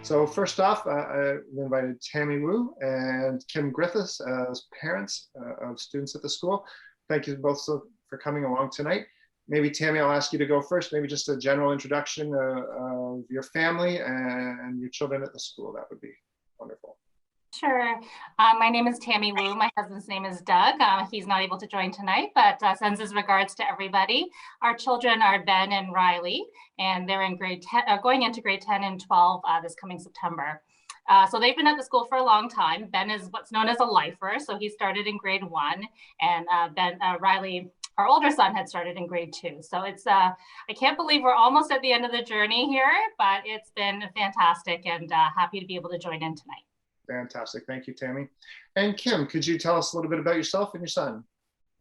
So first off, we invited Tammy Wu and Kim Griffiths as parents of students at the school. Thank you both for coming along tonight. Maybe Tammy, I'll ask you to go first. Maybe just a general introduction of your family and your children at the school. That would be wonderful. Sure. My name is Tammy Wu. My husband's name is Doug. He's not able to join tonight, but sends his regards to everybody. Our children are Ben and Riley, and they're in grade 10, going into grade 10 and 12 this coming September. So they've been at the school for a long time. Ben is what's known as a lifer, so he started in grade 1, and Riley, our older son, had started in grade 2. So it's I can't believe we're almost at the end of the journey here, but it's been fantastic, and happy to be able to join in tonight. Fantastic. Thank you, Tammy. And Kim, could you tell us a little bit about yourself and your son?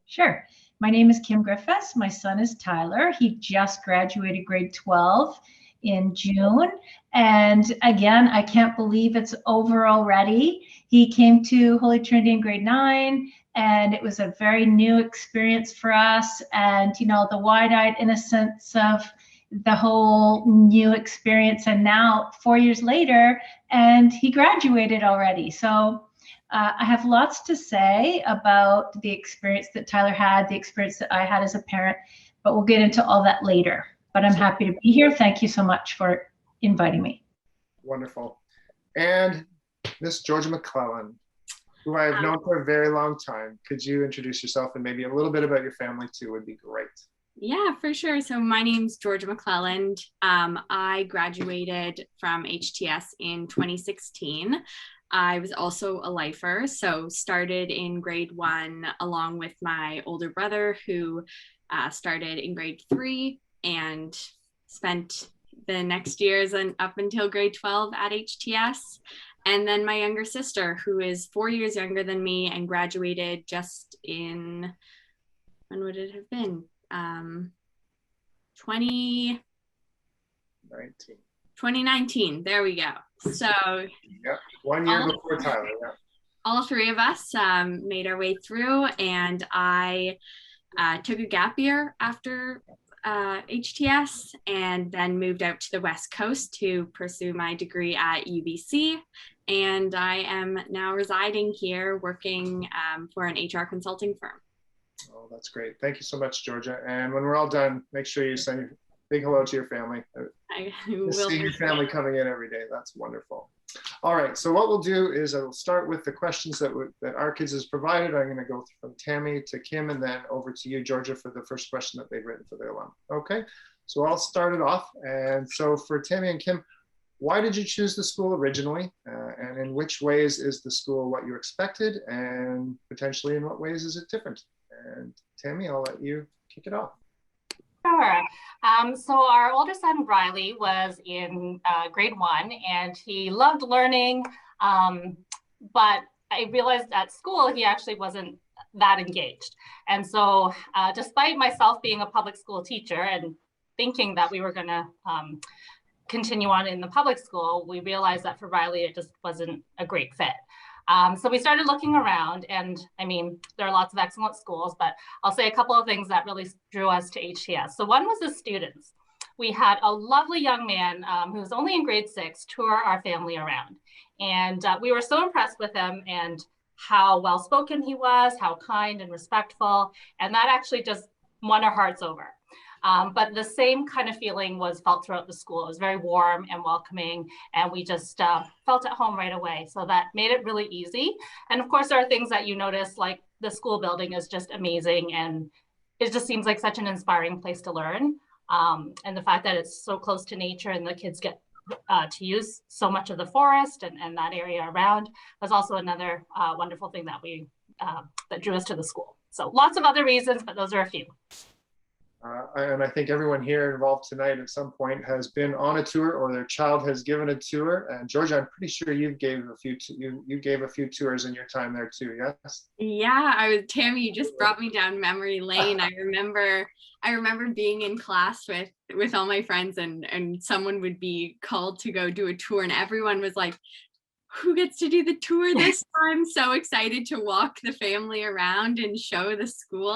Sure. My name is Kim Griffiths. My son is Tyler. He just graduated grade 12 in June. And again, I can't believe it's over already. He came to Holy Trinity in grade 9, and it was a very new experience for us. And, you know, the wide-eyed innocence of the whole new experience, and now 4 years later, and he graduated already. So I have lots to say about the experience that Tyler had, the experience that I had as a parent, but we'll get into all that later. But I'm happy to be here. Thank you so much for inviting me. Wonderful. And Miss Georgia McClellan, who I have known for a very long time. Could you introduce yourself and maybe a little bit about your family too would be great. Yeah, for sure. So my name's Georgia McClelland. I graduated from HTS in 2016. I was also a lifer, so started in grade 1 along with my older brother who started in grade 3 and spent the next years and up until grade 12 at HTS. And then my younger sister, who is 4 years younger than me and graduated just in, when would it have been? 2019. There we go. So yeah, 1 year before Tyler. Yeah. All three of us made our way through, and I took a gap year after HTS and then moved out to the West Coast to pursue my degree at UBC. And I am now residing here working for an HR consulting firm. Oh, that's great. Thank you so much, Georgia. And when we're all done, make sure you send a big hello to your family. I will. See your family coming in every day. That's wonderful. All right. So what we'll do is I will start with the questions that our kids has provided. I'm going to go from Tammy to Kim and then over to you, Georgia, for the first question that they've written for their alum. Okay. So I'll start it off. And so for Tammy and Kim, why did you choose the school originally? And in which ways is the school what you expected? And potentially in what ways is it different? And Tammy, I'll let you kick it off. Sure. So our older son, Riley, was in grade 1 and he loved learning. But I realized at school, he actually wasn't that engaged. And so despite myself being a public school teacher and thinking that we were going to continue on in the public school, we realized that for Riley, it just wasn't a great fit. So we started looking around, and I mean, there are lots of excellent schools, but I'll say a couple of things that really drew us to HTS. So one was the students. We had a lovely young man who was only in grade 6 tour our family around. And we were so impressed with him and how well-spoken he was, how kind and respectful. And that actually just won our hearts over. But the same kind of feeling was felt throughout the school. It was very warm and welcoming, and we just felt at home right away. So that made it really easy. And of course, there are things that you notice, like the school building is just amazing, and it just seems like such an inspiring place to learn. And the fact that it's so close to nature and the kids get to use so much of the forest and that area around was also another wonderful thing that that drew us to the school. So lots of other reasons, but those are a few. And I think everyone here involved tonight at some point has been on a tour or their child has given a tour. And Georgia, I'm pretty sure you gave a few tours in your time there too, yes? Yeah, Tammy, you just brought me down memory lane. I remember being in class with all my friends and someone would be called to go do a tour and everyone was like, who gets to do the tour this time? So excited to walk the family around and show the school.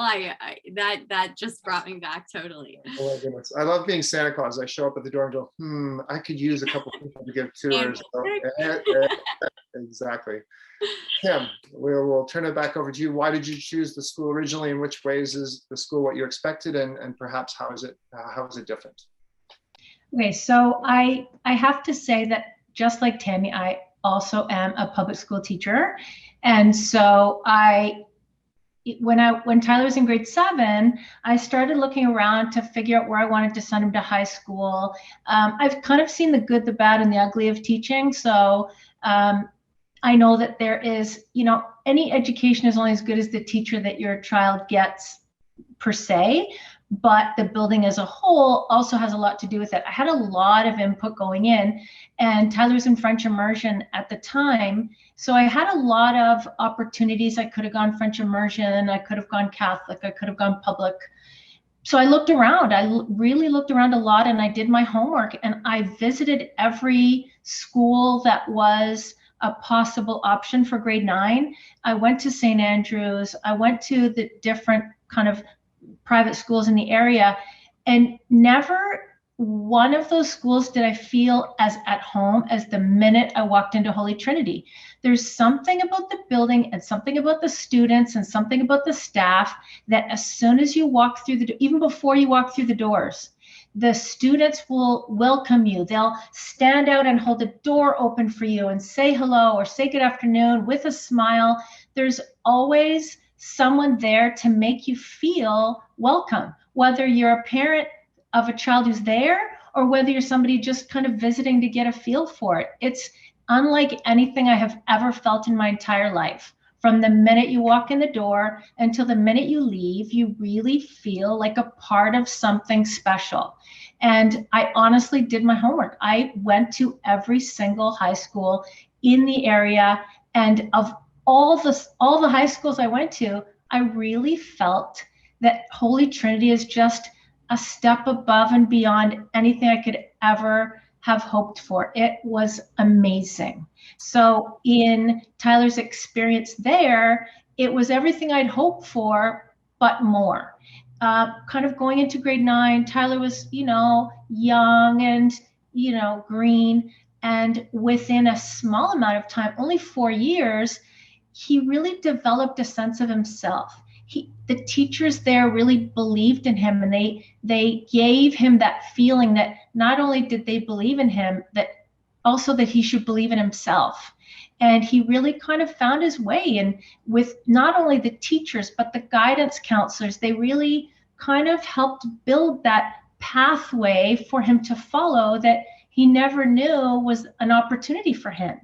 That just brought me back totally. Oh my goodness. I love being Santa Claus. I show up at the door and go, I could use a couple people to give tours. Exactly. Kim, we'll turn it back over to you. Why did you choose the school originally? In which ways is the school what you expected, and perhaps how is it different? Okay, so I have to say that just like Tammy, I also am a public school teacher, and so when Tyler was in grade 7, I started looking around to figure out where I wanted to send him to high school. I've kind of seen the good, the bad, and the ugly of teaching, so I know that there is, any education is only as good as the teacher that your child gets per se, but the building as a whole also has a lot to do with it. I had a lot of input going in, and Tyler was in French immersion at the time. So I had a lot of opportunities. I could have gone French immersion, I could have gone Catholic, I could have gone public. So I looked around, really looked around a lot, and I did my homework, and I visited every school that was a possible option for grade 9. I went to St. Andrews, I went to the different kind of private schools in the area, and never one of those schools did I feel as at home as the minute I walked into Holy Trinity. There's something about the building and something about the students and something about the staff that as soon as you walk through even before you walk through the doors, the students will welcome you. They'll stand out and hold the door open for you and say hello or say good afternoon with a smile. There's always someone there to make you feel welcome, whether you're a parent of a child who's there or whether you're somebody just kind of visiting to get a feel for it. It's unlike anything I have ever felt in my entire life. From the minute you walk in the door until the minute you leave, you really feel like a part of something special. And I honestly did my homework. I went to every single high school in the area, and of all the high schools I went to, I really felt that Holy Trinity is just a step above and beyond anything I could ever have hoped for. It was amazing. So in Tyler's experience there, it was everything I'd hoped for, but more. Kind of going into grade 9, Tyler was, young and, green. And within a small amount of time, only 4 years, he really developed a sense of himself. The teachers there really believed in him, and they gave him that feeling that not only did they believe in him, that also that he should believe in himself. And he really kind of found his way. And with not only the teachers, but the guidance counselors, they really kind of helped build that pathway for him to follow that he never knew was an opportunity for him.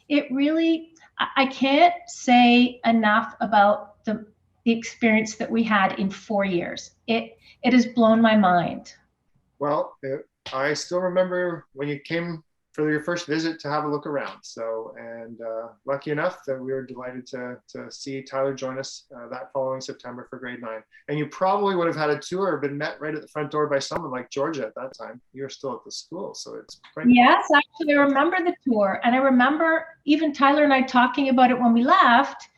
It really, I can't say enough about the experience that we had in 4 years. It has blown my mind. Well, I still remember when you came for your first visit to have a look around. So, and lucky enough that we were delighted to see Tyler join us that following September for grade 9. And you probably would have had a tour or been met right at the front door by someone like Georgia at that time. You were still at the school, so it's quite Yes, actually, I remember the tour. And I remember even Tyler and I talking about it when we left,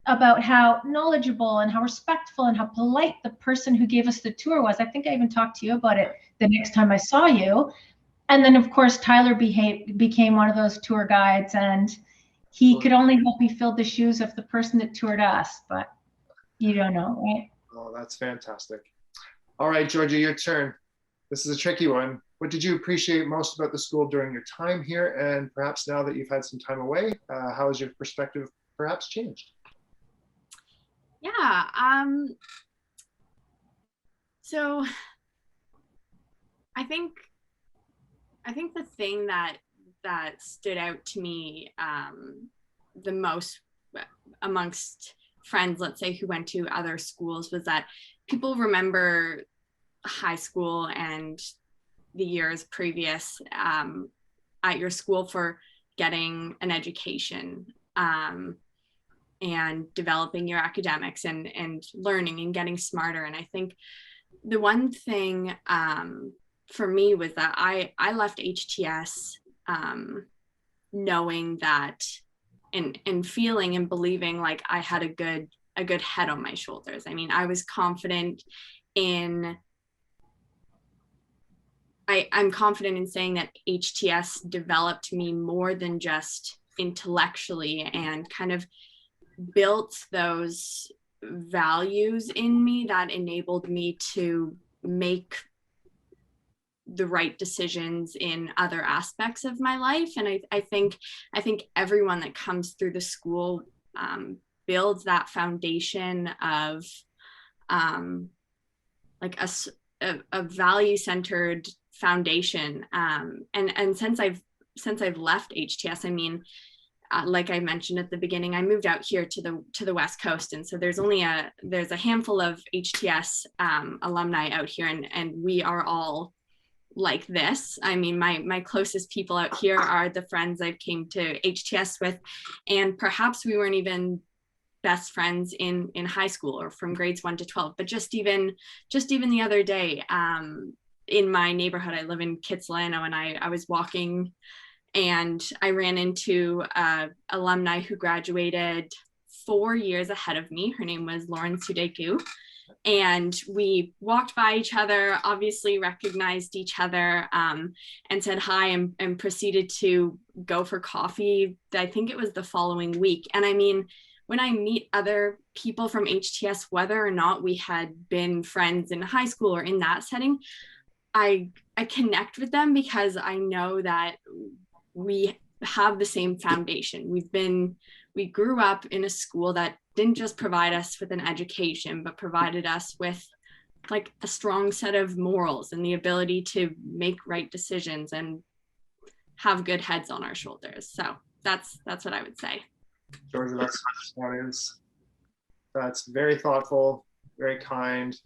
about how knowledgeable and how respectful and how polite the person who gave us the tour was. I think I even talked to you about it the next time I saw you. And then, of course, Tyler became one of those tour guides, and he could only hope he filled the shoes of the person that toured us, but you don't know, right? Oh, that's fantastic. All right, Georgia, your turn. This is a tricky one. What did you appreciate most about the school during your time here? And perhaps now that you've had some time away, how has your perspective perhaps changed? Yeah. So I think the thing that stood out to me the most amongst friends, let's say, who went to other schools, was that people remember high school and the years previous at your school for getting an education and developing your academics and learning and getting smarter. And I think the one thing for me was that I left HTS knowing that and feeling and believing like I had a good head on my shoulders. I mean, I was confident in, I'm confident in saying that HTS developed me more than just intellectually, and kind of built those values in me that enabled me to make the right decisions in other aspects of my life. And I think everyone that comes through the school builds that foundation of like a value-centered foundation. And since I've left HTS, I mean, like I mentioned at the beginning, I moved out here to the West Coast, and so there's a handful of HTS alumni out here, and we are all like this. I mean, my closest people out here are the friends I've came to HTS with, and perhaps we weren't even best friends in high school or from grades 1 to 12, but just even the other day, in my neighborhood, I live in Kitsilano, and I was walking and I ran into an alumni who graduated 4 years ahead of me. Her name was Lauren Sudeku. And we walked by each other, obviously recognized each other, and said hi, and proceeded to go for coffee. I think it was the following week. And I mean, when I meet other people from HTS, whether or not we had been friends in high school or in that setting, I connect with them because I know that we have the same foundation. We grew up in a school that didn't just provide us with an education, but provided us with like a strong set of morals and the ability to make right decisions and have good heads on our shoulders. So that's what I would say. Georgia, that's very thoughtful, very kind,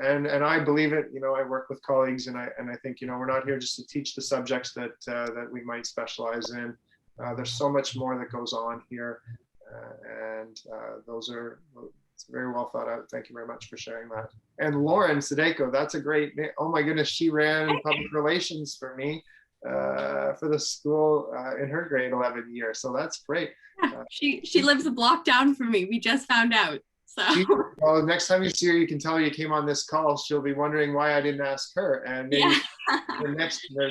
and I believe it. You know, I work with colleagues, and I think, you know, we're not here just to teach the subjects that we might specialize in. There's so much more that goes on here, and it's very well thought out. Thank you very much for sharing that. And Lauren Sadeko, that's a great name. Oh my goodness, she ran public relations for me for the school in her grade 11 year. So that's great. She lives a block down from me. We just found out. So well, next time you see her, you can tell her you came on this call. She'll be wondering why I didn't ask her. And maybe the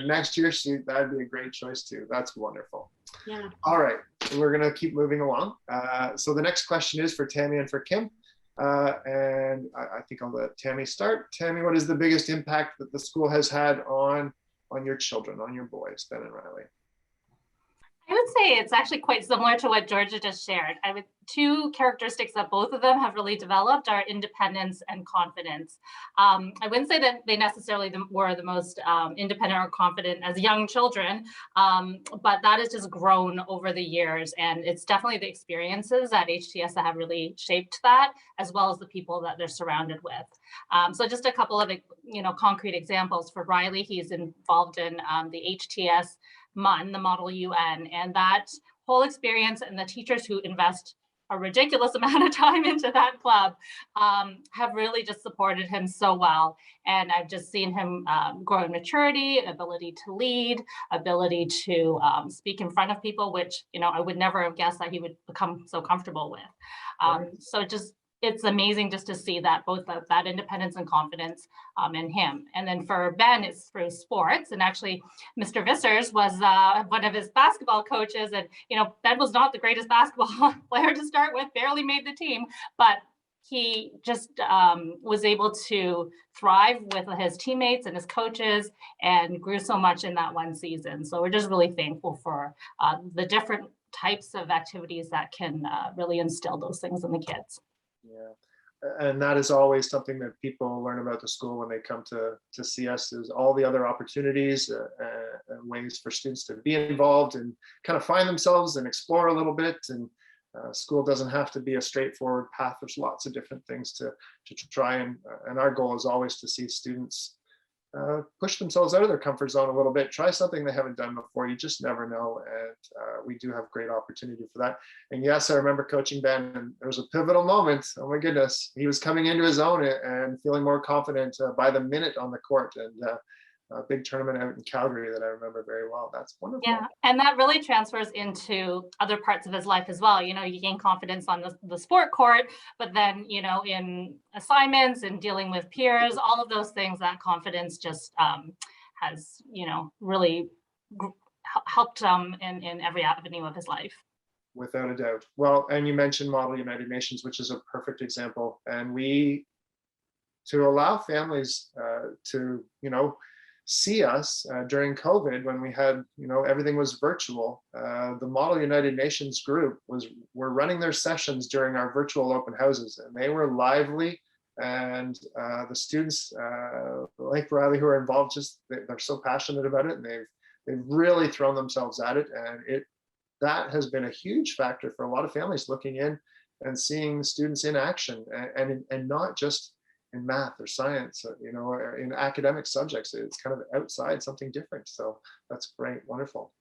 next year, that'd be a great choice too. That's wonderful. Yeah. All right, we're gonna keep moving along. So the next question is for Tammy and for Kim. And I think I'll let Tammy start. Tammy, what is the biggest impact that the school has had on your children, on your boys, Ben and Riley? I would say it's actually quite similar to what Georgia just shared. Two characteristics that both of them have really developed are independence and confidence. I wouldn't say that they necessarily were the most independent or confident as young children, but that has just grown over the years. And it's definitely the experiences at HTS that have really shaped that, as well as the people that they're surrounded with. So just a couple of, concrete examples. For Riley, he's involved in the HTS MUN, the Model UN, and that whole experience, and the teachers who invest a ridiculous amount of time into that club have really just supported him so well. And I've just seen him grow in maturity, ability to lead, ability to speak in front of people, which, I would never have guessed that he would become so comfortable with. So it's amazing just to see that, both that independence and confidence in him. And then for Ben, it's through sports. And actually, Mr. Vissers was one of his basketball coaches. And, Ben was not the greatest basketball player to start with, barely made the team, but he just was able to thrive with his teammates and his coaches and grew so much in that one season. So we're just really thankful for the different types of activities that can really instill those things in the kids. Yeah, and that is always something that people learn about the school when they come to see us, is all the other opportunities and ways for students to be involved and kind of find themselves and explore a little bit. And school doesn't have to be a straightforward path. There's lots of different things to try, and our goal is always to see students push themselves out of their comfort zone a little bit, try something they haven't done before. You just never know, and we do have great opportunity for that. And yes, I remember coaching Ben, and there was a pivotal moment. Oh my goodness, he was coming into his own and feeling more confident by the minute on the court. And big tournament out in Calgary that I remember very well. That's wonderful. Yeah, and that really transfers into other parts of his life as well. You gain confidence on the sport court, but then, in assignments and dealing with peers, all of those things, that confidence just has, really helped in every avenue of his life. Without a doubt. Well, and you mentioned Model United Nations, which is a perfect example. And to allow families to, see us during COVID when we had, everything was virtual. The Model United Nations group were running their sessions during our virtual open houses, and they were lively. And the students like Riley who are involved, they're so passionate about it, and they've really thrown themselves at it. And that has been a huge factor for a lot of families looking in and seeing students in action, and not just in math or science, or in academic subjects. It's kind of outside, something different. So that's great, wonderful.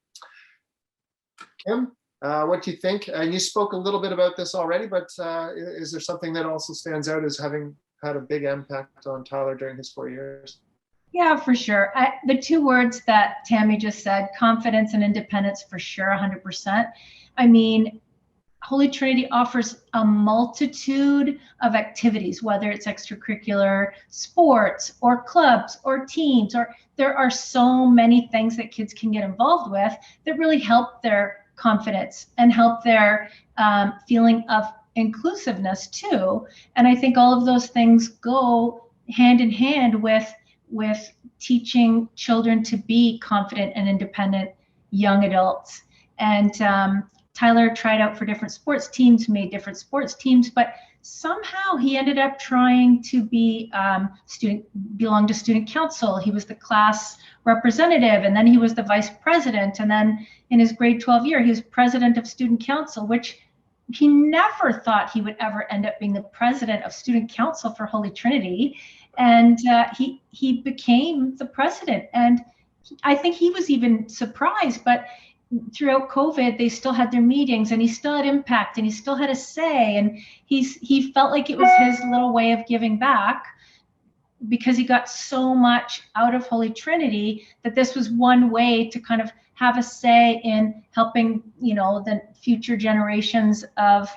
Kim, what do you think? And you spoke a little bit about this already, but is there something that also stands out as having had a big impact on Tyler during his 4 years? Yeah, for sure. The two words that Tammy just said, confidence and independence, for sure, 100%. I mean, Holy Trinity offers a multitude of activities, whether it's extracurricular sports or clubs or teams, or there are so many things that kids can get involved with that really help their confidence and help their feeling of inclusiveness too. And I think all of those things go hand in hand with teaching children to be confident and independent young adults. And Tyler tried out for different sports teams, made different sports teams, but somehow he ended up trying to belong to student council. He was the class representative, and then he was the vice president. And then in his grade 12 year, he was president of student council, which he never thought he would ever end up being the president of student council for Holy Trinity. And he became the president. And I think he was even surprised, but throughout COVID, they still had their meetings, and he still had impact, and he still had a say. And he felt like it was his little way of giving back, because he got so much out of Holy Trinity, that this was one way to kind of have a say in helping, the future generations of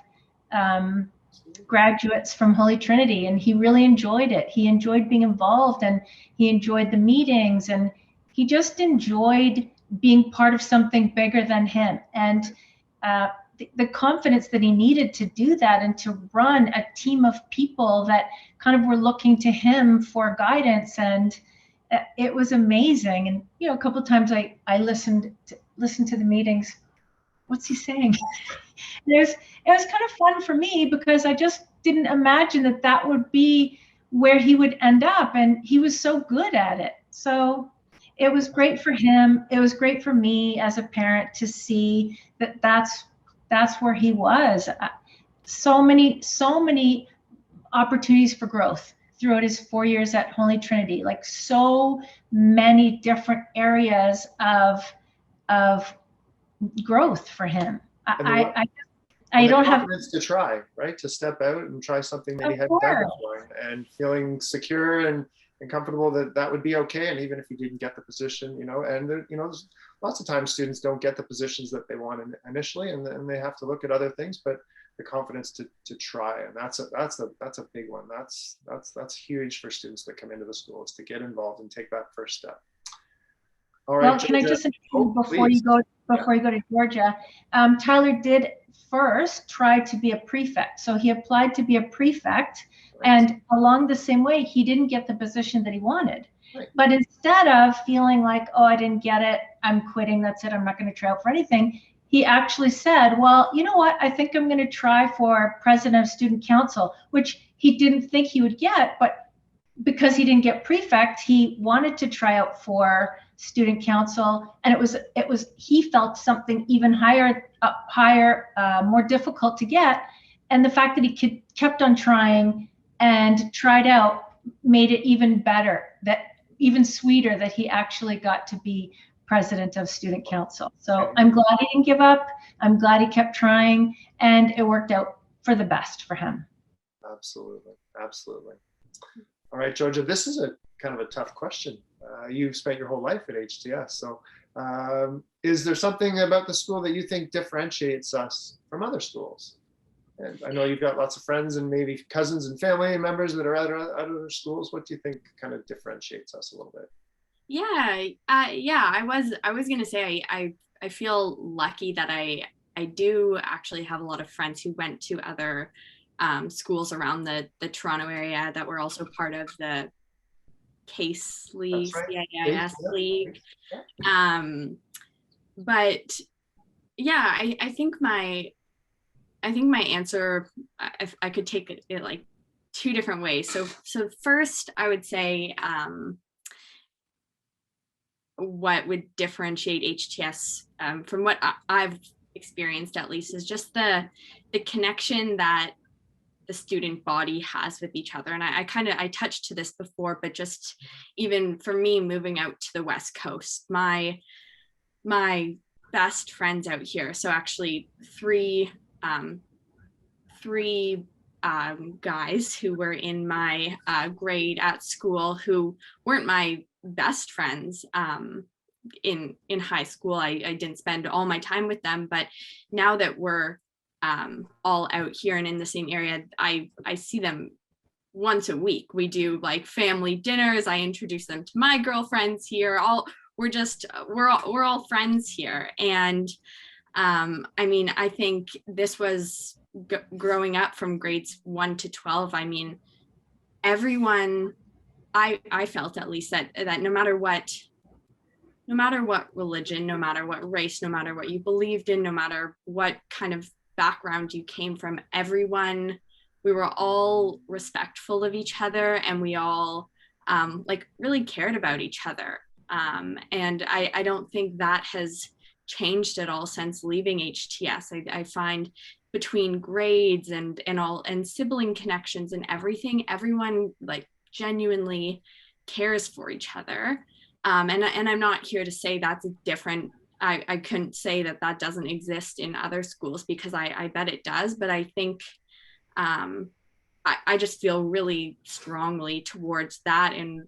graduates from Holy Trinity. And he really enjoyed it. He enjoyed being involved, and he enjoyed the meetings, and he just enjoyed being part of something bigger than him. And the confidence that he needed to do that, and to run a team of people that kind of were looking to him for guidance. And it was amazing. And, a couple of times I listened to the meetings. What's he saying? It was kind of fun for me, because I just didn't imagine that would be where he would end up. And he was so good at it. So it was great for him. It was great for me as a parent to see that's where he was. So many opportunities for growth throughout his 4 years at Holy Trinity, like so many different areas of growth for him. I don't have confidence to try, right? To step out and try something that he hadn't done before, and feeling secure and comfortable that would be okay. And even if he didn't get the position, and there's lots of times students don't get the positions that they want initially, and then they have to look at other things, but the confidence to try, and that's a big one. That's huge for students that come into the school, is to get involved and take that first step. All right. Well, can I just before you go to Georgia, Tyler did first try to be a prefect. So he applied to be a prefect, and along the same way, he didn't get the position that he wanted. Right. But instead of feeling like, oh, I didn't get it, I'm quitting, that's it, I'm not going to try out for anything, he actually said, well, you know what, I think I'm going to try for president of student council, which he didn't think he would get, but because he didn't get prefect, he wanted to try out for student council, and it was he felt something even higher, more difficult to get, and the fact that he kept on trying and tried out made it even better, even sweeter, that he actually got to be president of student council. So I'm glad he didn't give up. I'm glad he kept trying, and it worked out for the best for him. Absolutely. All right, Georgia, this is kind of a tough question. You've spent your whole life at HTS. So is there something about the school that you think differentiates us from other schools? And I know you've got lots of friends and maybe cousins and family members that are at other schools. What do you think kind of differentiates us a little bit? Yeah, I was gonna say I feel lucky that I do actually have a lot of friends who went to other schools around the Toronto area that were also part of the CASE League, Right. CIIS Yeah. League. Yeah. But yeah, I think my answer, I could take it like two different ways. So first, I would say what would differentiate HTS from what I've experienced, at least, is just the connection that the student body has with each other. And I touched to this before, but just even for me moving out to the West Coast, my best friends out here, so actually three guys who were in my grade at school who weren't my best friends in high school. I didn't spend all my time with them, but now that we're all out here and in the same area, I see them once a week. We do like family dinners. I introduce them to my girlfriends here. We're all friends here. And I mean, I think this was growing up from grades 1 to 12. I mean, everyone, I felt at least that no matter what religion, no matter what race, no matter what you believed in, no matter what kind of background you came from, we were all respectful of each other, and we all like really cared about each other. And I don't think that has changed at all since leaving HTS. I find between grades and sibling connections and everything, everyone like genuinely cares for each other. And I'm not here to say that's a different, I couldn't say that doesn't exist in other schools, because I bet it does, but I think I just feel really strongly towards that, and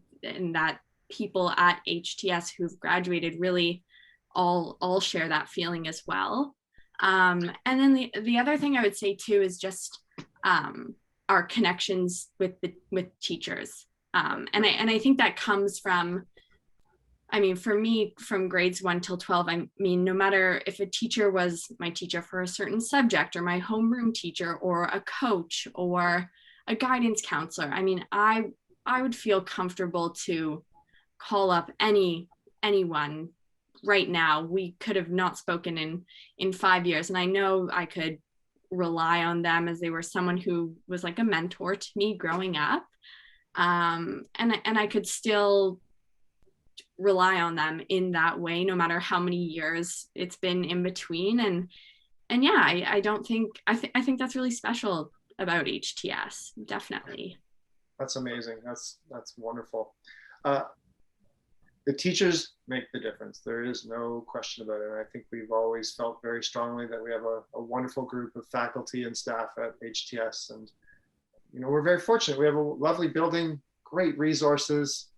that people at HTS who've graduated really all share that feeling as well. And then the other thing I would say too is just our connections with teachers. And I think that comes from, I mean, for me, from grades 1 till 12, I mean, no matter if a teacher was my teacher for a certain subject, or my homeroom teacher, or a coach, or a guidance counselor, I mean, I would feel comfortable to call up anyone right now. We could have not spoken in 5 years, and I know I could rely on them, as they were someone who was like a mentor to me growing up. And I could still rely on them in that way, no matter how many years it's been in between. And yeah, I don't think, I think that's really special about HTS, definitely. That's amazing. That's wonderful. The teachers make the difference. There is no question about it. And I think we've always felt very strongly that we have a wonderful group of faculty and staff at HTS. And, you know, we're very fortunate. We have a lovely building, great resources,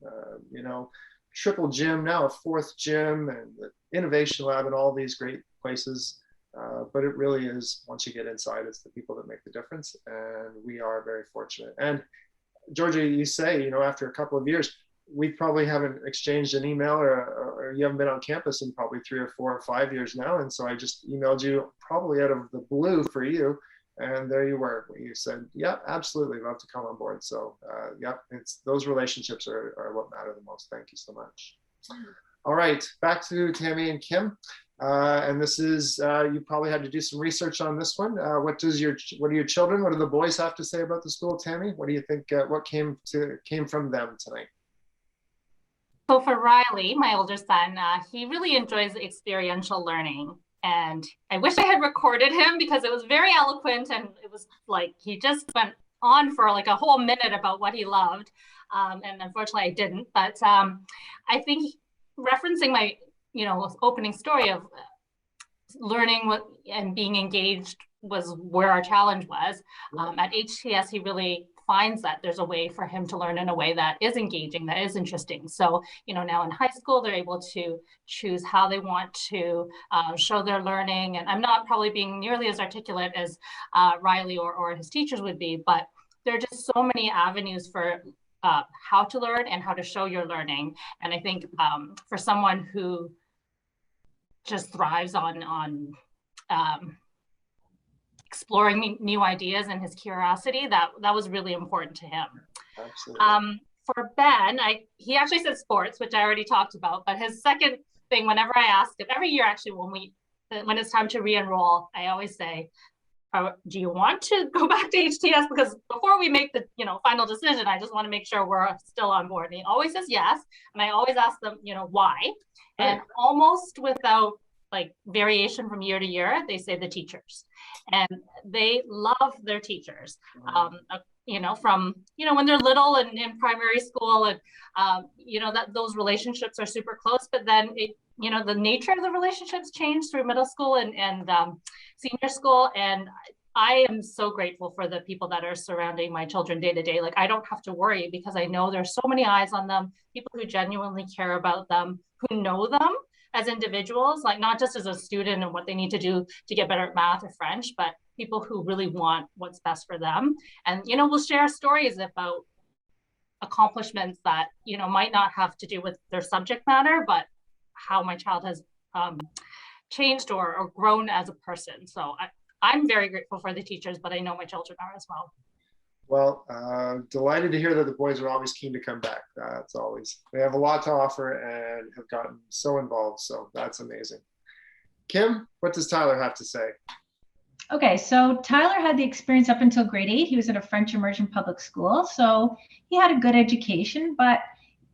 you know, triple gym, now a 4th gym, and the innovation lab, and all these great places. But it really is, once you get inside, it's the people that make the difference. And we are very fortunate. And Georgia, you say, you know, after a couple of years, we probably haven't exchanged an email, or you haven't been on campus in probably 3 or 4 or 5 years now. And so I just emailed you probably out of the blue for you. And there you were. You said, yeah, absolutely, love to come on board. So yeah, it's those relationships are what matter the most. Thank you so much. All right, back to Tammy and Kim. And this is, you probably had to do some research on this one. What do your children, what do the boys have to say about the school, Tammy? What do you think, what came from them tonight? So for Riley, my older son, he really enjoys experiential learning. And I wish I had recorded him, because it was very eloquent, and it was like he just went on for like a whole minute about what he loved. And unfortunately I didn't, but I think referencing my, you know, opening story of learning and being engaged was where our challenge was. At HTS, he really finds that there's a way for him to learn in a way that is engaging, that is interesting. So, now in high school, they're able to choose how they want to show their learning. And I'm not probably being nearly as articulate as Riley or his teachers would be, but there are just so many avenues for how to learn and how to show your learning. And I think for someone who just thrives on exploring new ideas and his curiosity, that was really important to him. Absolutely. For Ben, he actually said sports, which I already talked about, but his second thing, whenever I ask him, every year actually, when it's time to re-enroll, I always say, do you want to go back to HTS? Because before we make the final decision, I just want to make sure we're still on board. And he always says yes, and I always ask them, why? And almost without variation from year to year, they say the teachers, and they love their teachers. From when they're little and in primary school, and that those relationships are super close. But then the nature of the relationships change through middle school and senior school. And I am so grateful for the people that are surrounding my children day to day. I don't have to worry because I know there's so many eyes on them, people who genuinely care about them, who know them as individuals, not just as a student and what they need to do to get better at math or French, but people who really want what's best for them. And, we'll share stories about accomplishments that, might not have to do with their subject matter, but how my child has changed or grown as a person. So I'm very grateful for the teachers, but I know my children are as well. Well, delighted to hear that the boys are always keen to come back. They have a lot to offer and have gotten so involved. So that's amazing. Kim, what does Tyler have to say? Okay, so Tyler had the experience up until grade 8. He was at a French immersion public school, so he had a good education. But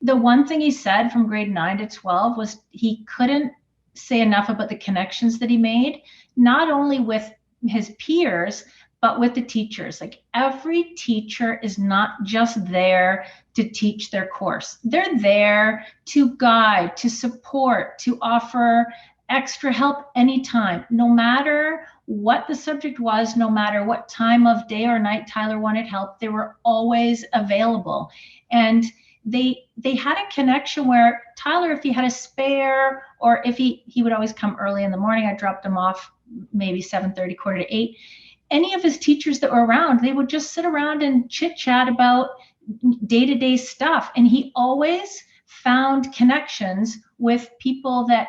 the one thing he said from grade 9 to 12 was he couldn't say enough about the connections that he made, not only with his peers, but with the teachers. Every teacher is not just there to teach their course. They're there to guide, to support, to offer extra help anytime, no matter what the subject was, no matter what time of day or night Tyler wanted help, they were always available. And they had a connection where Tyler, if he had a spare, or if he would always come early in the morning, I dropped him off maybe 7:30, 7:45. Any of his teachers that were around, they would just sit around and chit chat about day-to-day stuff. And he always found connections with people that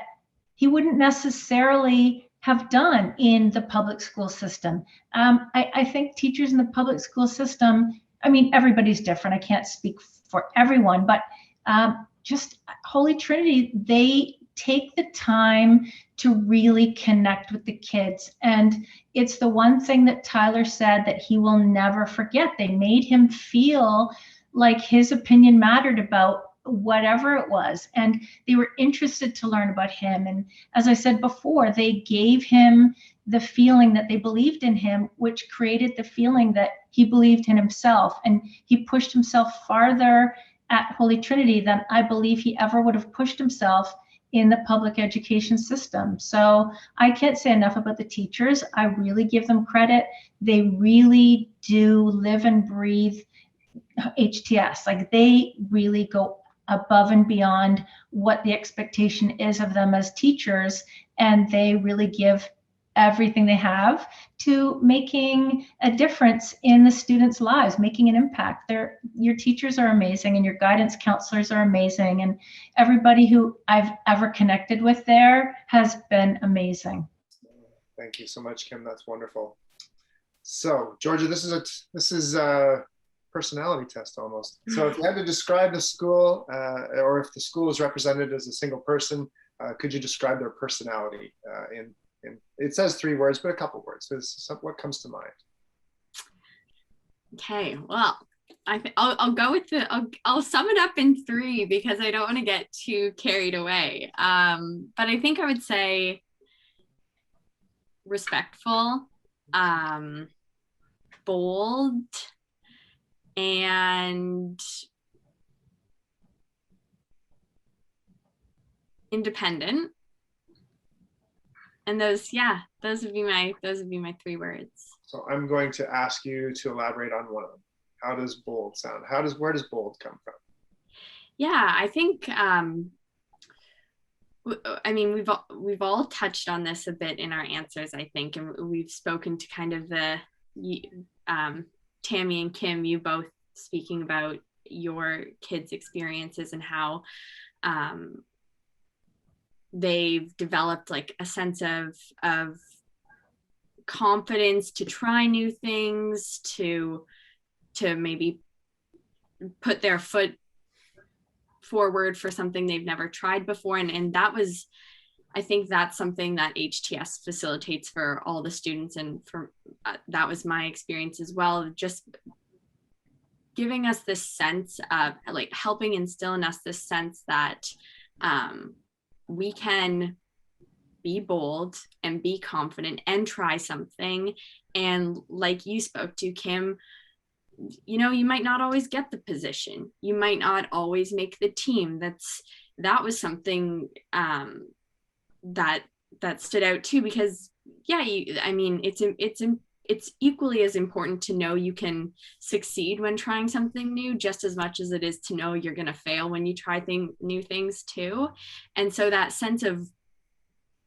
he wouldn't necessarily have done in the public school system. I think teachers in the public school system, everybody's different. I can't speak for everyone, but just Holy Trinity, they take the time to really connect with the kids. And it's the one thing that Tyler said that he will never forget. They made him feel like his opinion mattered about whatever it was, and they were interested to learn about him. And as I said before, they gave him the feeling that they believed in him, which created the feeling that he believed in himself, and he pushed himself farther at Holy Trinity than I believe he ever would have pushed himself in the public education system. So I can't say enough about the teachers. I really give them credit. They really do live and breathe HTS. They really go above and beyond what the expectation is of them as teachers, and they really give everything they have to making a difference in the students' lives, making an impact. Your teachers are amazing, and your guidance counselors are amazing, and everybody who I've ever connected with there has been amazing. Thank you so much, Kim. That's wonderful. So, Georgia, this is a personality test almost. So if you had to describe the school, or if the school is represented as a single person, could you describe their personality in it says 3 words, but a couple words. What comes to mind? Okay, well, I'll go with I'll sum it up in 3 because I don't want to get too carried away. But I think I would say respectful, bold, and independent. And those would be my 3 words. So I'm going to ask you to elaborate on one of them. How does bold sound? Where does bold come from? Yeah, I think I mean, we've all touched on this a bit in our answers, I think, and we've spoken to kind of the Tammy and Kim, you both speaking about your kids' experiences and how they've developed like a sense of confidence to try new things, to maybe put their foot forward for something they've never tried before. And that was, I think that's something that HTS facilitates for all the students. And for that was my experience as well, just giving us this sense of like helping instill in us this sense that we can be bold and be confident and try something. And like you spoke to, Kim, you know, you might not always get the position. You might not always make the team. That was something that stood out too, because yeah, I mean, it's equally as important to know you can succeed when trying something new, just as much as it is to know you're going to fail when you try new things too. And so that sense of,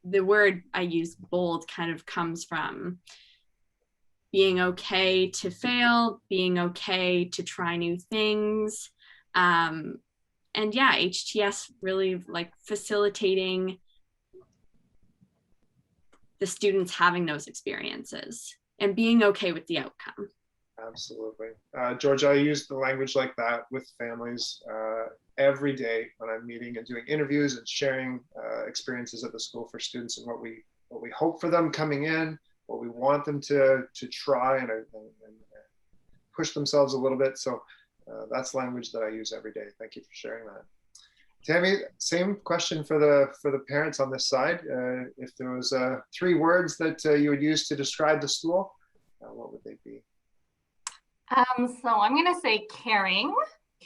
the word I use, bold, kind of comes from being okay to fail, being okay to try new things. And yeah, HTS really like facilitating the students having those experiences and being okay with the outcome. Absolutely. George, I use the language like that with families every day when I'm meeting and doing interviews and sharing experiences at the school for students, and what we hope for them coming in, what we want them to try and push themselves a little bit. So that's language that I use every day. Thank you for sharing that. Tammy, same question for the parents on this side. If there was 3 words that you would use to describe the school, what would they be? So I'm going to say caring,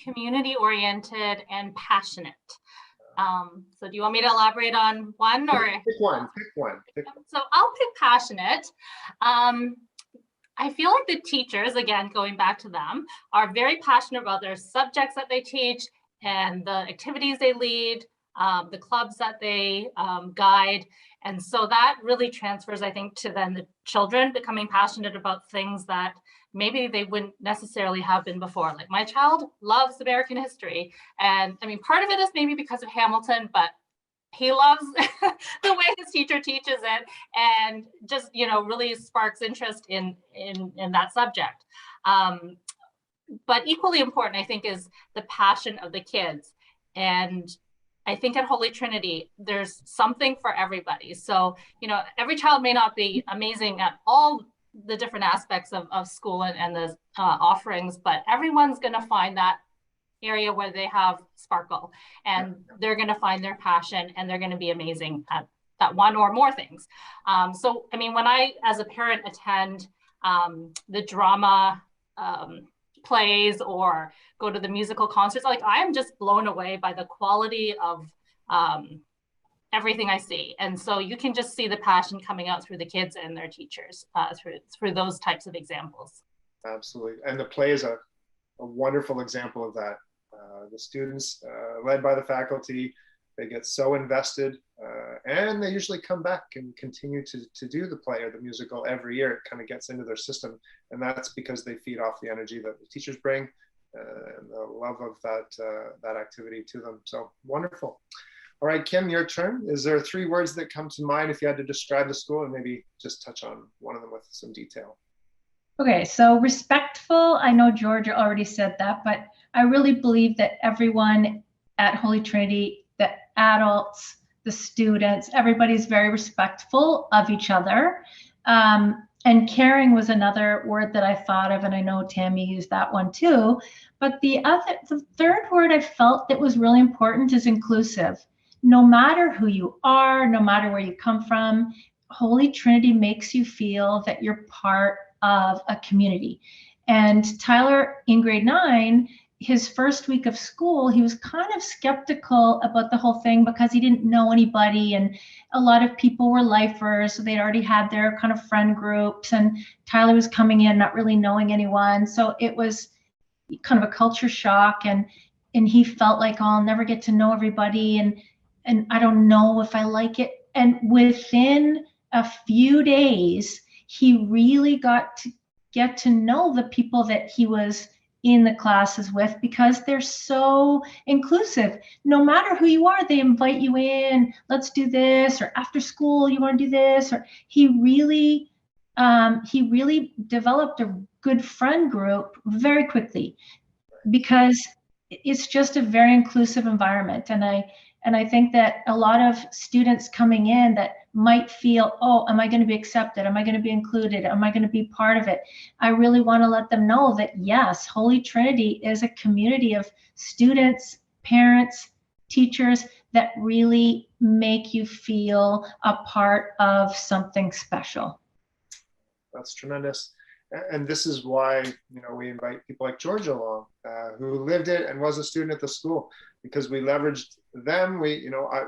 community-oriented, and passionate. So do you want me to elaborate on one, or? Pick one. So I'll pick passionate. I feel like the teachers, again, going back to them, are very passionate about their subjects that they teach and the activities they lead, the clubs that they guide. And so that really transfers, I think, to then the children becoming passionate about things that maybe they wouldn't necessarily have been before. Like my child loves American history. And I mean, part of it is maybe because of Hamilton, but he loves the way his teacher teaches it, and just, you know, really sparks interest in that subject. But equally important, I think, is the passion of the kids. And I think at Holy Trinity, there's something for everybody. So, you know, every child may not be amazing at all the different aspects of school and the offerings, but everyone's going to find that area where they have sparkle, and they're going to find their passion, and they're going to be amazing at that one or more things. So, I mean, when I, as a parent, attend the drama plays or go to the musical concerts, like I am just blown away by the quality of everything I see. And so you can just see the passion coming out through the kids and their teachers through those types of examples. Absolutely. And the play is a wonderful example of that. The students, led by the faculty, they get so invested, and they usually come back and continue to do the play or the musical every year. It kind of gets into their system, and that's because they feed off the energy that the teachers bring and the love of that activity to them. So wonderful. All right, Kim, your turn. Is there 3 words that come to mind if you had to describe the school, and maybe just touch on one of them with some detail? Okay, so respectful. I know Georgia already said that, but I really believe that everyone at Holy Trinity, the adults, the students, everybody's very respectful of each other. And caring was another word that I thought of, and I know Tammy used that one too. But the 3rd word I felt that was really important is inclusive. No matter who you are, no matter where you come from, Holy Trinity makes you feel that you're part of a community. And Tyler, in grade 9, his first week of school, he was kind of skeptical about the whole thing because he didn't know anybody, and a lot of people were lifers, so they'd already had their kind of friend groups, and Tyler was coming in not really knowing anyone. So it was kind of a culture shock, and he felt like, oh, I'll never get to know everybody, and I don't know if I like it. And within a few days, he really got to get to know the people that he was in the classes with, because they're so inclusive. No matter who you are, they invite you in, let's do this, or after school, you want to do this, or he really developed a good friend group very quickly, because it's just a very inclusive environment. And I think that a lot of students coming in that might feel, oh, am I going to be accepted? Am I going to be included? Am I going to be part of it? I really want to let them know that, yes, Holy Trinity is a community of students, parents, teachers that really make you feel a part of something special. That's tremendous. And this is why, we invite people like Georgia along, who lived it and was a student at the school, because we leveraged them.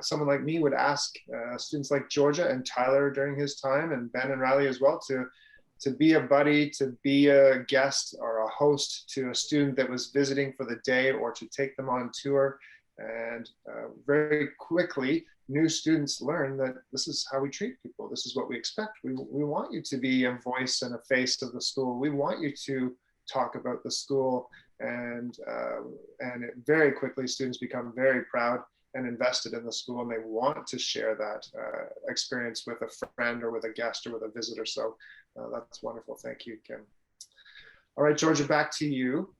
Someone like me would ask students like Georgia and Tyler during his time, and Ben and Riley as well, to be a buddy, to be a guest or a host to a student that was visiting for the day, or to take them on tour. And very quickly, new students learn that this is how we treat people. This is what we expect. We want you to be a voice and a face of the school. We want you to talk about the school. And very quickly, students become very proud and invested in the school, and they want to share that experience with a friend or with a guest or with a visitor. So that's wonderful. Thank you, Kim. All right, Georgia, back to you.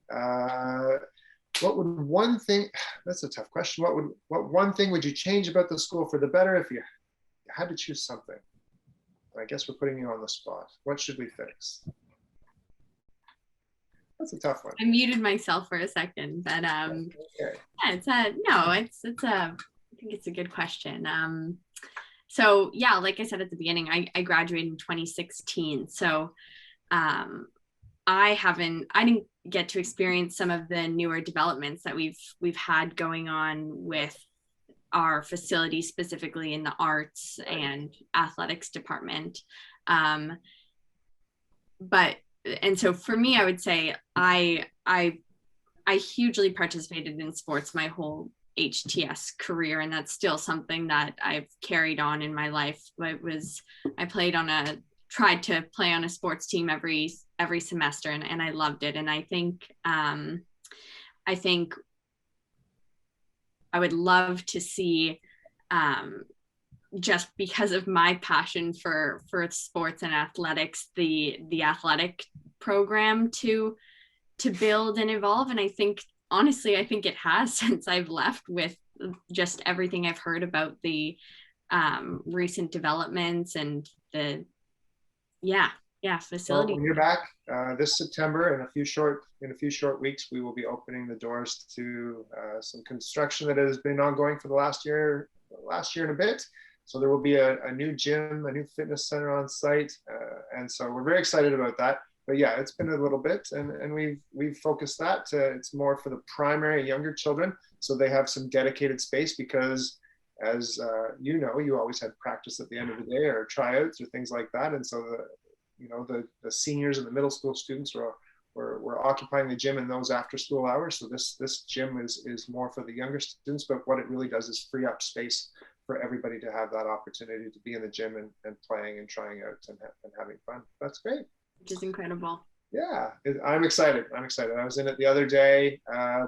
What would one thing, that's a tough question. What one thing would you change about the school for the better if you had to choose something? I guess we're putting you on the spot. What should we fix? That's a tough one. I muted myself for a second, but okay. I think it's a good question. So yeah, like I said at the beginning, I graduated in 2016. So I didn't get to experience some of the newer developments that we've had going on with our facility, specifically in the arts and athletics department. And so for me, I would say I hugely participated in sports my whole HTS career, and that's still something that I've carried on in my life. I tried to play on a sports team every semester, and I loved it. And I think I would love to see, just because of my passion for sports and athletics, the athletic program to build and evolve. And I think, honestly, I think it has, since I've left, with just everything I've heard about the recent developments and the facility. Well, when you're back this September, in a few short weeks, we will be opening the doors to some construction that has been ongoing for the last year and a bit. So there will be a new gym, a new fitness center on site, and so we're very excited about that. But yeah, it's been a little bit, and we've focused that it's more for the primary younger children, so they have some dedicated space, because as you always had practice at the end of the day, or tryouts or things like that, and so the seniors and the middle school students were occupying the gym in those after school hours. So this gym is more for the younger students, but what it really does is free up space for everybody to have that opportunity to be in the gym and playing and trying out and having fun. That's great. Which is incredible. Yeah, I'm excited. I was in it the other day,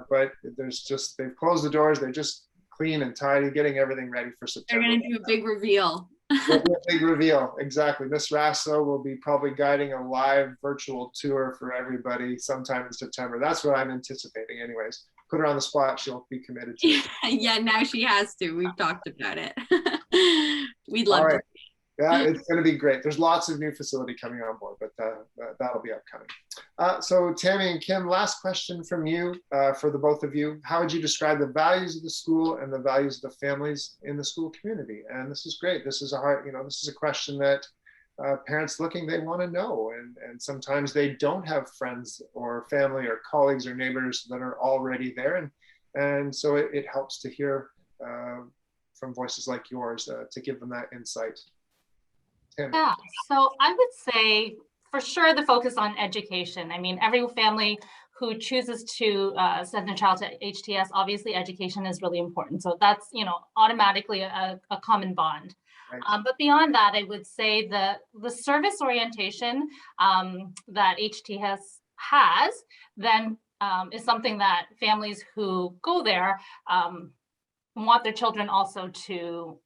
but they've closed the doors. They're just clean and tidy, getting everything ready for September. They're going to do a big reveal. There'll be a big reveal. Exactly. Miss Rasso will be probably guiding a live virtual tour for everybody sometime in September. That's what I'm anticipating anyways. Put her on the spot. She'll be committed to it. Yeah, now she has to. We've talked about it. We'd love to. Yeah, it's going to be great. There's lots of new facility coming on board, but that'll be upcoming. So Tammy and Kim, last question from you for the both of you. How would you describe the values of the school and the values of the families in the school community? And this is great. This is this is a question that parents looking, they want to know. And sometimes they don't have friends or family or colleagues or neighbors that are already there. And so it helps to hear from voices like yours to give them that insight. Yeah, so I would say for sure the focus on education. I mean, every family who chooses to send their child to HTS, obviously education is really important. So that's, automatically a common bond. Right. But beyond that, I would say the service orientation that HTS has then is something that families who go there want their children also to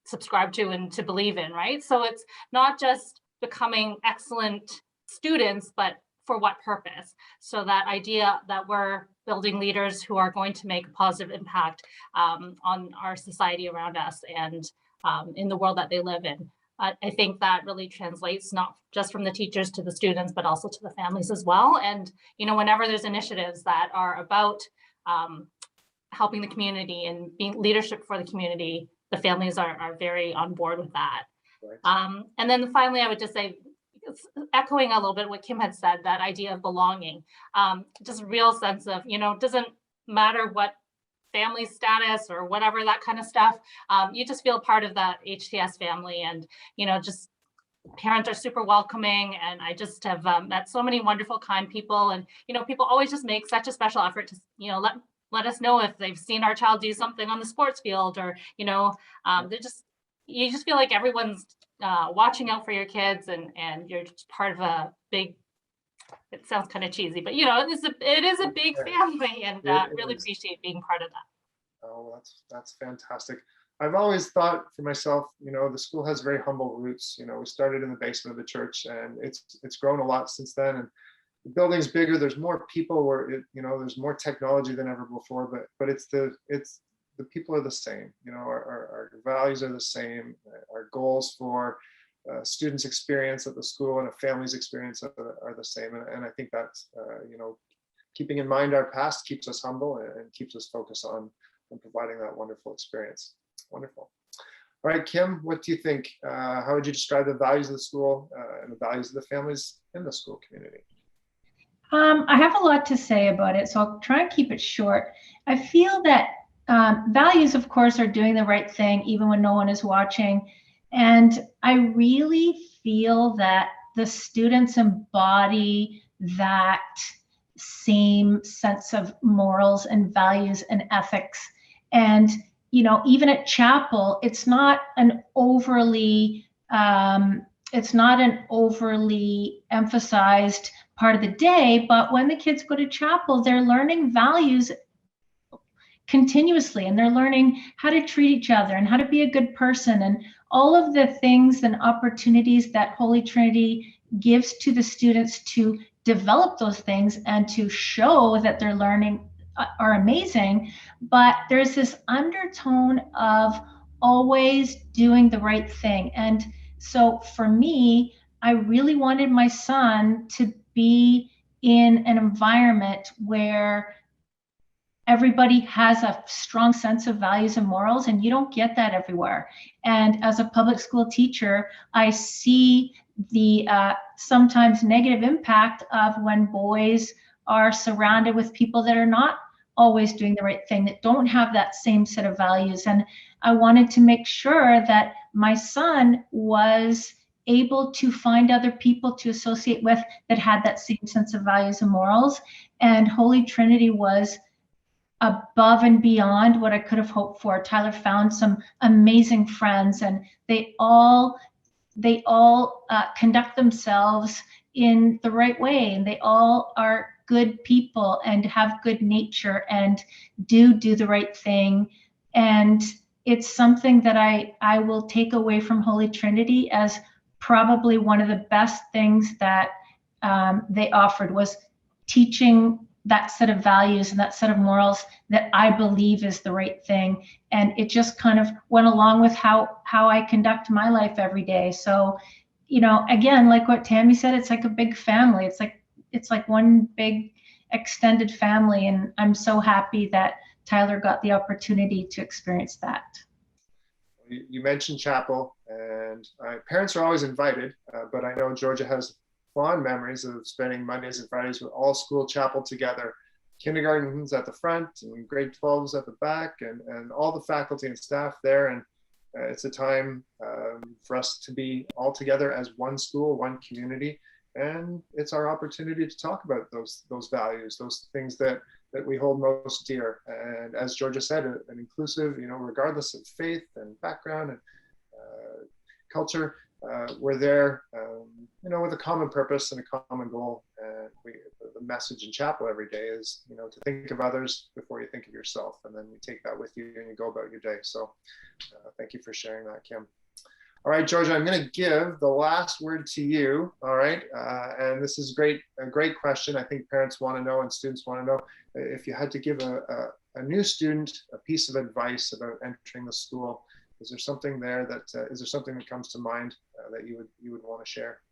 subscribe to and to believe in, right? So it's not just becoming excellent students, but for what purpose? So that idea that we're building leaders who are going to make a positive impact on our society around us and in the world that they live in. I think that really translates not just from the teachers to the students, but also to the families as well. And, whenever there's initiatives that are about helping the community and being leadership for the community, the families are very on board with that. Right. And then finally, I would just say, echoing a little bit what Kim had said, that idea of belonging, just a real sense of, it doesn't matter what family status or whatever, that kind of stuff. You just feel part of that HTS family, and, just parents are super welcoming. And I just have met so many wonderful, kind people. And, people always just make such a special effort to, let us know if they've seen our child do something on the sports field, or, you just feel like everyone's watching out for your kids, and you're just part of a big, it sounds kind of cheesy, but it is a big family, and really appreciate being part of that. Oh, that's fantastic. I've always thought for myself, the school has very humble roots. We started in the basement of the church, and it's grown a lot since then. And the building's bigger. There's more people, where there's more technology than ever before. But it's the people are the same. Our values are the same. Our goals for students' experience at the school and a family's experience are the same. And I think that's keeping in mind our past keeps us humble and keeps us focused on providing that wonderful experience. Wonderful. All right, Kim, what do you think? How would you describe the values of the school and the values of the families in the school community? I have a lot to say about it, so I'll try and keep it short. I feel that values, of course, are doing the right thing even when no one is watching. And I really feel that the students embody that same sense of morals and values and ethics. And, even at chapel, it's not an overly emphasized part of the day, but when the kids go to chapel, they're learning values continuously, and they're learning how to treat each other and how to be a good person, and all of the things and opportunities that Holy Trinity gives to the students to develop those things and to show that they're learning are amazing. But there's this undertone of always doing the right thing. And so for me, I really wanted my son to be in an environment where everybody has a strong sense of values and morals, and you don't get that everywhere. And as a public school teacher, I see the sometimes negative impact of when boys are surrounded with people that are not always doing the right thing, that don't have that same set of values. And I wanted to make sure that my son was able to find other people to associate with that had that same sense of values and morals. And Holy Trinity was above and beyond what I could have hoped for. Tyler found some amazing friends, and they all conduct themselves in the right way, and they all are good people and have good nature and do the right thing. And it's something that I will take away from Holy Trinity as probably one of the best things that they offered, was teaching that set of values and that set of morals that I believe is the right thing. And it just kind of went along with how I conduct my life every day. So, again, like what Tammy said, it's like a big family. It's like one big extended family. And I'm so happy that Tyler got the opportunity to experience that. You mentioned chapel, and parents are always invited, but I know Georgia has fond memories of spending Mondays and Fridays with all school chapel together. Kindergarten's at the front and grade 12's at the back, and all the faculty and staff there. And it's a time for us to be all together as one school, one community. and it's our opportunity to talk about those values, those things that we hold most dear. And as Georgia said, an inclusive, regardless of faith and background and culture, we're there, with a common purpose and a common goal. And the message in chapel every day is, to think of others before you think of yourself. And then you take that with you and you go about your day. So thank you for sharing that, Kim. All right, Georgia, I'm going to give the last word to you. All right. And this is a great question. I think parents want to know and students want to know, if you had to give a new student a piece of advice about entering the school, is there something there that comes to mind that you would want to share?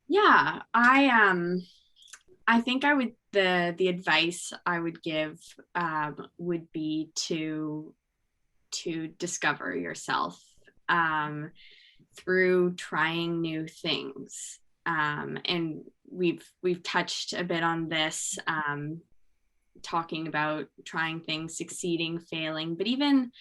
Yeah, I think the advice I would give would be to discover yourself through trying new things. And we've touched a bit on this, talking about trying things, succeeding, failing, but even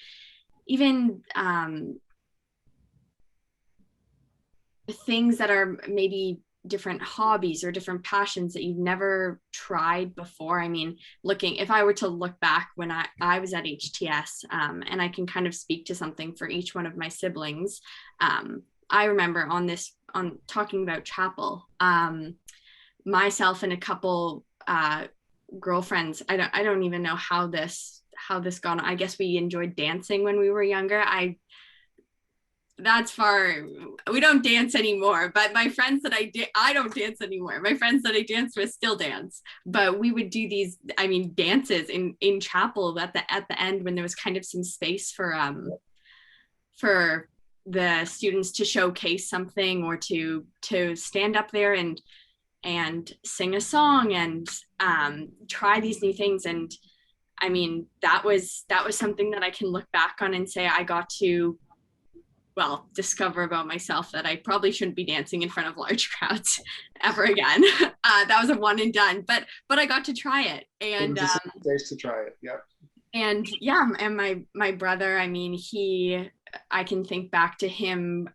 things that are maybe different hobbies or different passions that you've never tried before. I mean, if I were to look back when I was at HTS, and I can kind of speak to something for each one of my siblings. I remember on talking about chapel, myself and a couple girlfriends, I don't even know how this got on. I guess we enjoyed dancing when we were younger. We don't dance anymore, but my friends that I don't dance anymore. My friends that I danced with still dance, but we would do these, dances in chapel at the end when there was kind of some space for the students to showcase something or to stand up there and sing a song and try these new things. And that was something that I can look back on and say I got to, discover about myself that I probably shouldn't be dancing in front of large crowds ever again. That was a one and done, but I got to try it. And days to try it. Yep. And my brother, I can think back to him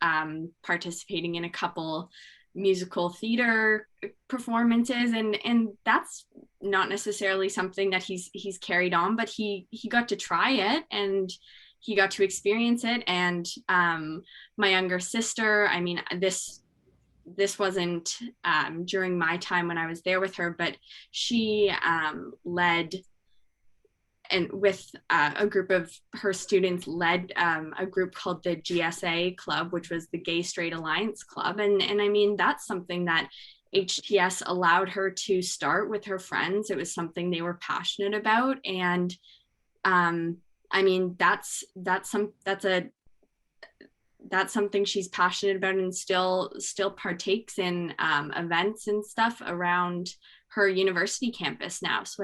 participating in a couple musical theater performances, and that's not necessarily something that he's carried on, but he got to try it and he got to experience it. And my younger sister, this wasn't during my time when I was there with her, but she led, and with a group of her students, led a group called the GSA Club, which was the Gay Straight Alliance Club. And that's something that HTS allowed her to start with her friends. It was something they were passionate about. And that's something she's passionate about and still partakes in events and stuff around her university campus now. So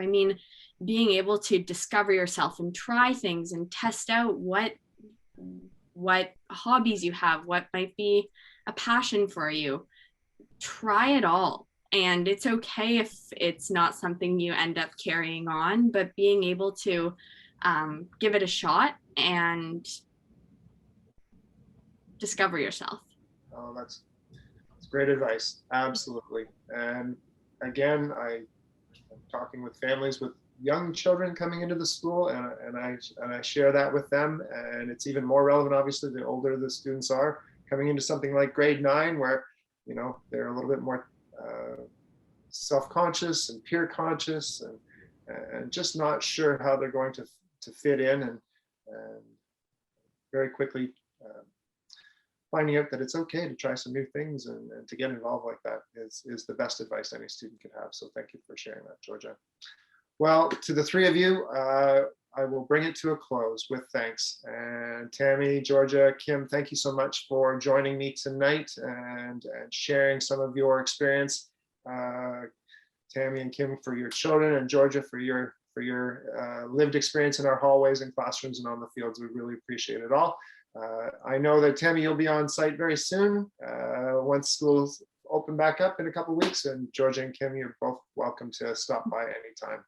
being able to discover yourself and try things and test out what hobbies you have, what might be a passion for you, try it all. And it's okay if it's not something you end up carrying on, but being able to give it a shot and discover yourself. Oh, that's great advice. Absolutely. And again, I'm talking with families with young children coming into the school, and I share that with them. And it's even more relevant, obviously, the older the students are coming into something like grade 9, where they're a little bit more self-conscious and peer conscious, and just not sure how they're going to fit in, and very quickly finding out that it's okay to try some new things and to get involved like that is the best advice any student could have. So thank you for sharing that, Georgia. Well, to the three of you, I will bring it to a close with thanks. And Tammy, Georgia, Kim, thank you so much for joining me tonight and sharing some of your experience. Tammy and Kim for your children, and Georgia for your lived experience in our hallways and classrooms and on the fields. We really appreciate it all. I know that Tammy, you'll be on site very soon once schools open back up in a couple of weeks, and Georgia and Kim, you're both welcome to stop by anytime.